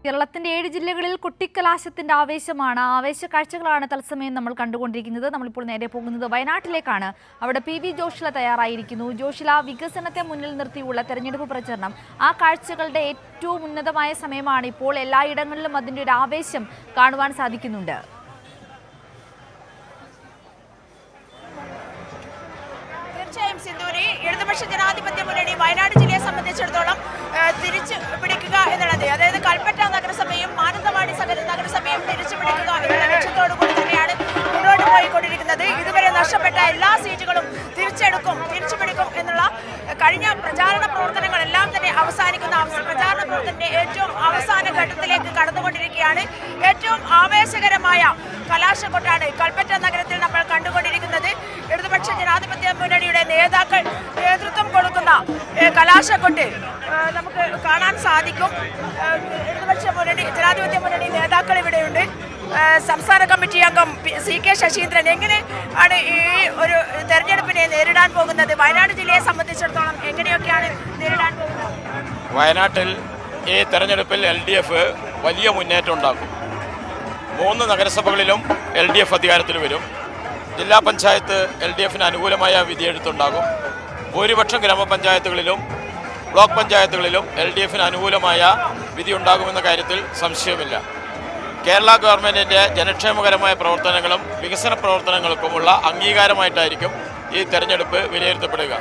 കേരളത്തിന്റെ 7 ജില്ലകളിൽ കുട്ടിക്കലാശത്തിന്റെ ആവേശ കാഴ്ചകളാണ് തത്സമയം നമ്മൾ കണ്ടുകൊണ്ടിരിക്കുന്നത്. നമ്മളിപ്പോൾ നേരെ പോകുന്നത് വയനാട്ടിലേക്കാണ്. അവിടെ പി വി ജോഷില തയ്യാറായിരിക്കുന്നു. ജോഷില, വികസനത്തെ മുന്നിൽ നിർത്തിയുള്ള തെരഞ്ഞെടുപ്പ് പ്രചരണം, ആ കാഴ്ചകളുടെ ഏറ്റവും ഉന്നതമായ സമയമാണ് ഇപ്പോൾ. എല്ലായിടങ്ങളിലും അതിൻ്റെ ഒരു ആവേശം കാണുവാൻ സാധിക്കുന്നുണ്ട്. തീർച്ചയായും സിന്ധൂരി, ഇടതുപക്ഷ ജനാധിപത്യ മുന്നണി വയനാട് ജില്ലയെ സംബന്ധിച്ചിടത്തോളം തിരിച്ചു പിടിക്കുക എന്നുള്ളത്, അതായത് കൽപ്പറ്റ നഗരസഭയും മാനന്തവാടി നഗരസഭയും തിരിച്ചു പിടിക്കുക എന്നുള്ള ലക്ഷ്യത്തോടു കൂടി തന്നെയാണ് മുന്നോട്ട് പോയിക്കൊണ്ടിരിക്കുന്നത്. ഇതുവരെ നഷ്ടപ്പെട്ട എല്ലാ സീറ്റുകളും തിരിച്ചു പിടിക്കും എന്നുള്ള കഴിഞ്ഞ പ്രചാരണ പ്രവർത്തനങ്ങളെല്ലാം തന്നെ അവസാനിക്കുന്ന പ്രചാരണ പ്രവർത്തനത്തിന്റെ ഏറ്റവും അവസാന ഘട്ടത്തിലേക്ക് കടന്നുകൊണ്ടിരിക്കുകയാണ്. ഏറ്റവും ആവേശകരമായ കലാശക്കൊട്ടാണ് കൽപ്പറ്റ നഗരത്തിൽ നമ്മൾ കണ്ടുകൊണ്ടിരിക്കുന്നത്. ഇടതുപക്ഷ ജനാധിപത്യ മുന്നണിയുടെ നേതാക്കൾ നേതൃത്വം കൊടുക്കുന്ന കലാശക്കൊട്ട് നമുക്ക് കാണാൻ സാധിക്കും. ഇടതുപക്ഷ ജനാധിപത്യ മുന്നണി നേതാക്കൾ ഇവിടെയുണ്ട്. സംസ്ഥാന കമ്മിറ്റി അംഗം CK ശശീന്ദ്രൻ എങ്ങനെ ആണ് ഈ ഒരു തെരഞ്ഞെടുപ്പിനെ നേരിടാൻ പോകുന്നത്? വയനാട് ജില്ലയെ സംബന്ധിച്ചിടത്തോളം എങ്ങനെയൊക്കെയാണ് നേരിടാൻ പോകുന്നത്? വയനാട്ടിൽ ഈ തെരഞ്ഞെടുപ്പിൽ LDF വലിയ മുന്നേറ്റം ഉണ്ടാക്കും. 3 നഗരസഭകളിലും LDF അധികാരത്തിൽ വരും. ജില്ലാ പഞ്ചായത്ത് LDFന് അനുകൂലമായ വിധിയെഴുത്തുണ്ടാകും. ഭൂരിപക്ഷം ഗ്രാമപഞ്ചായത്തുകളിലും ബ്ലോക്ക് പഞ്ചായത്തുകളിലും LDFന് അനുകൂലമായ വിധി ഉണ്ടാകുമെന്ന കാര്യത്തിൽ സംശയമില്ല. കേരള ഗവൺമെൻറ്റിൻ്റെ ജനക്ഷേമകരമായ പ്രവർത്തനങ്ങളും വികസന പ്രവർത്തനങ്ങൾക്കുമുള്ള അംഗീകാരമായിട്ടായിരിക്കും ഈ തെരഞ്ഞെടുപ്പ് വിലയിരുത്തപ്പെടുക.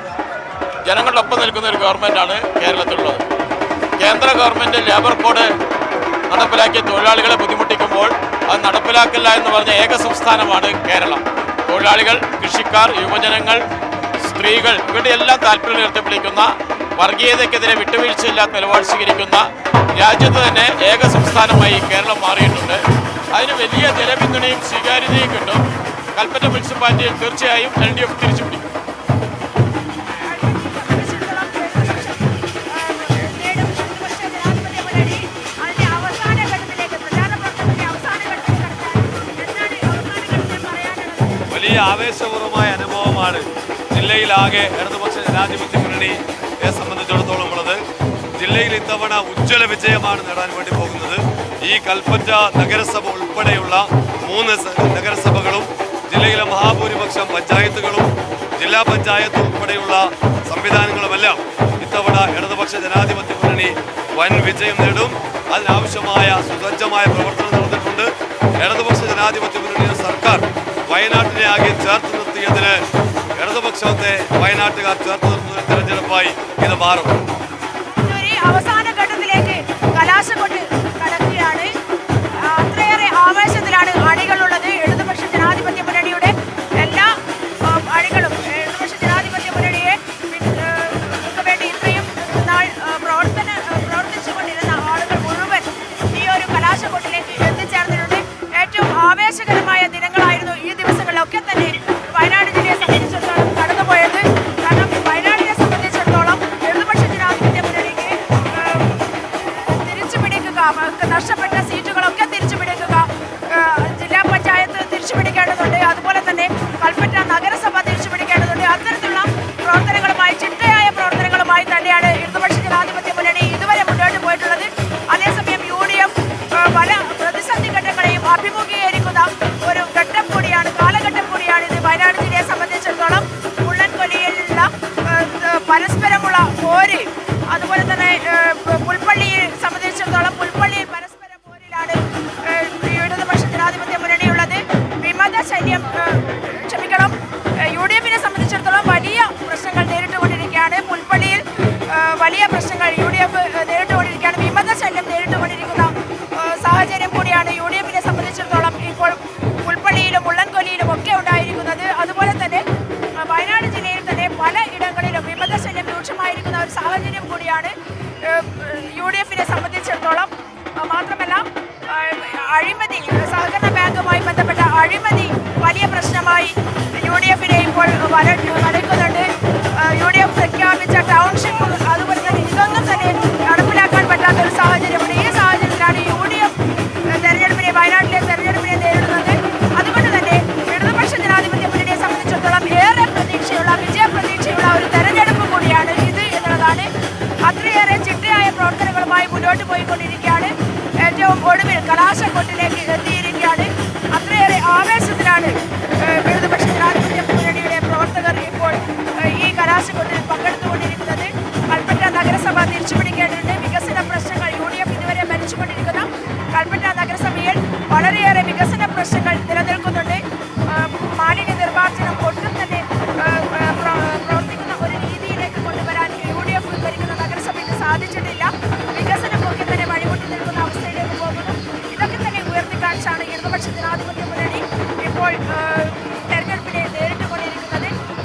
ജനങ്ങളുടെ ഒപ്പം നിൽക്കുന്ന ഒരു ഗവൺമെൻറ്റാണ് കേരളത്തിലുള്ളത്. കേന്ദ്ര ഗവൺമെൻറ് ലേബർ കോഡ് നടപ്പിലാക്കിയ തൊഴിലാളികളെ ബുദ്ധിമുട്ടിക്കുമ്പോൾ അത് നടപ്പിലാക്കില്ല എന്ന് പറഞ്ഞ ഏക സംസ്ഥാനമാണ് കേരളം. തൊഴിലാളികൾ, കൃഷിക്കാർ, യുവജനങ്ങൾ, സ്ത്രീകൾ ഇവരുടെയെല്ലാം താല്പര്യം ഉയർത്തിപ്പിടിക്കുന്ന, വർഗീയതയ്ക്കെതിരെ വിട്ടുവീഴ്ചയില്ലാത്ത നിലപാട് സ്വീകരിക്കുന്ന രാജ്യത്ത് തന്നെ ഏക സംസ്ഥാനമായി കേരളം മാറിയിട്ടുണ്ട്. അതിന് വലിയ ജനപിന്തുണയും സ്വീകാര്യതയും കിട്ടും. കൽപ്പറ്റ മുനിസിപ്പാലിറ്റിയിൽ തീർച്ചയായും LDF തിരിച്ചു പിടിക്കും. വലിയ ആവേശപൂർവമായ അനുഭവമാണ് ജില്ലയിലാകെ ഇടതുപക്ഷ ജനാധിപത്യ മുന്നണിയെ സംബന്ധിച്ചിടത്തോളം ഉള്ളത്. ജില്ലയിൽ ഇത്തവണ ഉജ്ജ്വല വിജയമാണ് നേടാൻ വേണ്ടി പോകുന്നത്. ഈ കൽപ്പറ്റ നഗരസഭ ഉൾപ്പെടെയുള്ള 3 നഗരസഭകളും ജില്ലയിലെ മഹാഭൂരിപക്ഷം പഞ്ചായത്തുകളും ജില്ലാ പഞ്ചായത്ത് ഉൾപ്പെടെയുള്ള സംവിധാനങ്ങളുമെല്ലാം ഇത്തവണ ഇടതുപക്ഷ ജനാധിപത്യ മുന്നണി വൻ വിജയം നേടും. അതിനാവശ്യമായ സുസജ്ജമായ പ്രവർത്തനം നടന്നിട്ടുണ്ട്. ഇടതുപക്ഷ ജനാധിപത്യ മുന്നണിയുടെ സർക്കാർ വയനാട്ടിനെ ആകെ ചേർത്ത് നിർത്തിയതിന് ഇടതുപക്ഷത്തെ വയനാട്ടുകാർ ചേർത്ത് നിർത്തുന്ന തെരഞ്ഞെടുപ്പായി ഇത് മാറും. അവസാന ഘട്ടത്തിലേക്ക് കലാശക്കൊട്ട് കടക്കുകയാണ്. അത്രയേറെ ആവേശത്തിലാണ് അണികളുള്ളത്. ഇടതുപക്ഷ ജനാധിപത്യ മുന്നണിയുടെ എല്ലാ അണികളും ഇടതുപക്ഷ ജനാധിപത്യ മുന്നണിയെ വേണ്ടി ഇത്രയും നാൾ പ്രവർത്തിച്ചുകൊണ്ടിരുന്ന ആളുകൾ മുഴുവൻ ഈ ഒരു കലാശക്കൊട്ടിലേക്ക് എത്തിച്ചേർന്നിട്ടുണ്ട്. ഏറ്റവും ആവേശകരമായ ദിനങ്ങളായിരുന്നു ഈ ദിവസങ്ങളിലൊക്കെ തന്നെ വയനാട് ജില്ലയെ സംബന്ധിച്ചിടത്തോളം കടന്നുപോയത്. കാരണം വയനാടിനെ സംബന്ധിച്ചിടത്തോളം ഇടതുപക്ഷ ജനാധിപത്യ മുന്നണിക്ക് നഷ്ടപ്പെട്ട സീറ്റുകളൊക്കെ തിരിച്ചു പിടിക്കുക, ജില്ലാ പഞ്ചായത്ത് തിരിച്ചു പിടിക്കേണ്ടതുണ്ട്, അതുപോലെ തന്നെ കൽപ്പറ്റ നഗരസഭ തിരിച്ചു പിടിക്കേണ്ടതുണ്ട്. അത്തരത്തിലുള്ള പ്രവർത്തനങ്ങളുമായി, ചിട്ടയായ പ്രവർത്തനങ്ങളുമായി തന്നെയാണ് ഇടതുപക്ഷ ജനാധിപത്യ മുന്നണി ഇതുവരെ മുന്നോട്ട് പോയിട്ടുള്ളത്. അതേസമയം UDF പല പ്രതിസന്ധി ഘട്ടങ്ങളെയും അഭിമുഖീകരിക്കുന്ന ഒരു കാലഘട്ടം കൂടിയാണ് ഇത്. വയനാട് ജില്ലയെ സംബന്ധിച്ചിടത്തോളം മുള്ളൻകൊല്ലിയിലുള്ള പരസ്പരമുള്ള പോര്, അതുപോലെ തന്നെ പുൽപ്പള്ളിയെ സംബന്ധിച്ചിടത്തോളം പുൽപ്പള്ളിയിൽ പരസ്പര പോരിലാണ് ഇടതുപക്ഷ ജനാധിപത്യ മുന്നണിയുള്ളത്. UDFനെ സംബന്ധിച്ചിടത്തോളം വലിയ പ്രശ്നങ്ങൾ നേരിട്ടുകൊണ്ടിരിക്കുകയാണ്. പുൽപ്പള്ളിയിൽ വലിയ പ്രശ്നങ്ങൾ UDF നേരിട്ടുകൊണ്ടിരിക്കുകയാണ്. വിമതശല്യം നേരിട്ടുകൊണ്ടിരിക്കുന്ന സാഹചര്യം കൂടിയാണ് UDFനെ സംബന്ധിച്ചിടത്തോളം ഇപ്പോൾ പുൽപ്പള്ളിയിലും മുള്ളൻകൊല്ലിയിലും ഒക്കെ ഉണ്ടായിരിക്കുന്നത്. അതുപോലെ തന്നെ വയനാട് ജില്ലയിൽ തന്നെ പല ഇടങ്ങളിലും വിമതശല്യം രൂക്ഷമായിരിക്കുന്ന ഒരു സാഹചര്യം കൂടിയാണ് UDFനെ സംബന്ധിച്ചിടത്തോളം. മാത്രമല്ല, അഴിമതി, സഹകരണ ബാങ്കുമായി ബന്ധപ്പെട്ട അഴിമതി വലിയ പ്രശ്നമായി UDFനെ ഇപ്പോൾ വലയ്ക്കുന്നുണ്ട്. UDF പ്രഖ്യാപിച്ച ടൗൺഷിപ്പ്, അതുപോലെ തന്നെ ഇതൊന്നും തന്നെ നടപ്പിലാക്കാൻ പറ്റാത്ത ഒരു സാഹചര്യമുണ്ട്. ഈ സാഹചര്യത്തിലാണ് UDF വയനാട്ടിലെ തെരഞ്ഞെടുപ്പിനെ നേരിടുന്നത്. അതുകൊണ്ട് തന്നെ ഇടതുപക്ഷ ജനാധിപത്യ മുന്നണിയെ സംബന്ധിച്ചിടത്തോളം ഏറെ വിജയപ്രതീക്ഷയുള്ള ഒരു തെരഞ്ഞെടുപ്പ് കൂടിയാണ് ഇത് എന്നുള്ളതാണ്. അത്രയേറെ ചിട്ടയായ പ്രവർത്തനങ്ങളുമായി മുന്നോട്ട് പോയിക്കൊണ്ടിരിക്കുകയാണ്. ഇപ്പം ഒടുവിൽ കലാശക്കൊട്ടിലേക്ക് എത്തിയിരിക്കുകയാണ്. അത്രയേറെ ആവേശത്തിലാണ് ഇടതുപക്ഷ ജനാധിപത്യ മുന്നണിയുടെ പ്രവർത്തകർ ഇപ്പോൾ ഈ കലാശക്കൊട്ടിൽ പങ്കെടുത്തുകൊണ്ടിരിക്കുന്നത്. കൽപ്പറ്റ നഗരസഭ തിരിച്ചുപിടിക്കേണ്ടതുണ്ട്. വികസന പ്രശ്നങ്ങൾ UDF ഇതുവരെ ഭരിച്ചുകൊണ്ടിരിക്കുന്ന കൽപ്പറ്റ നഗരസഭയിൽ വളരെയേറെ വികസന പ്രശ്നങ്ങൾ നിലനിൽക്കുന്നു.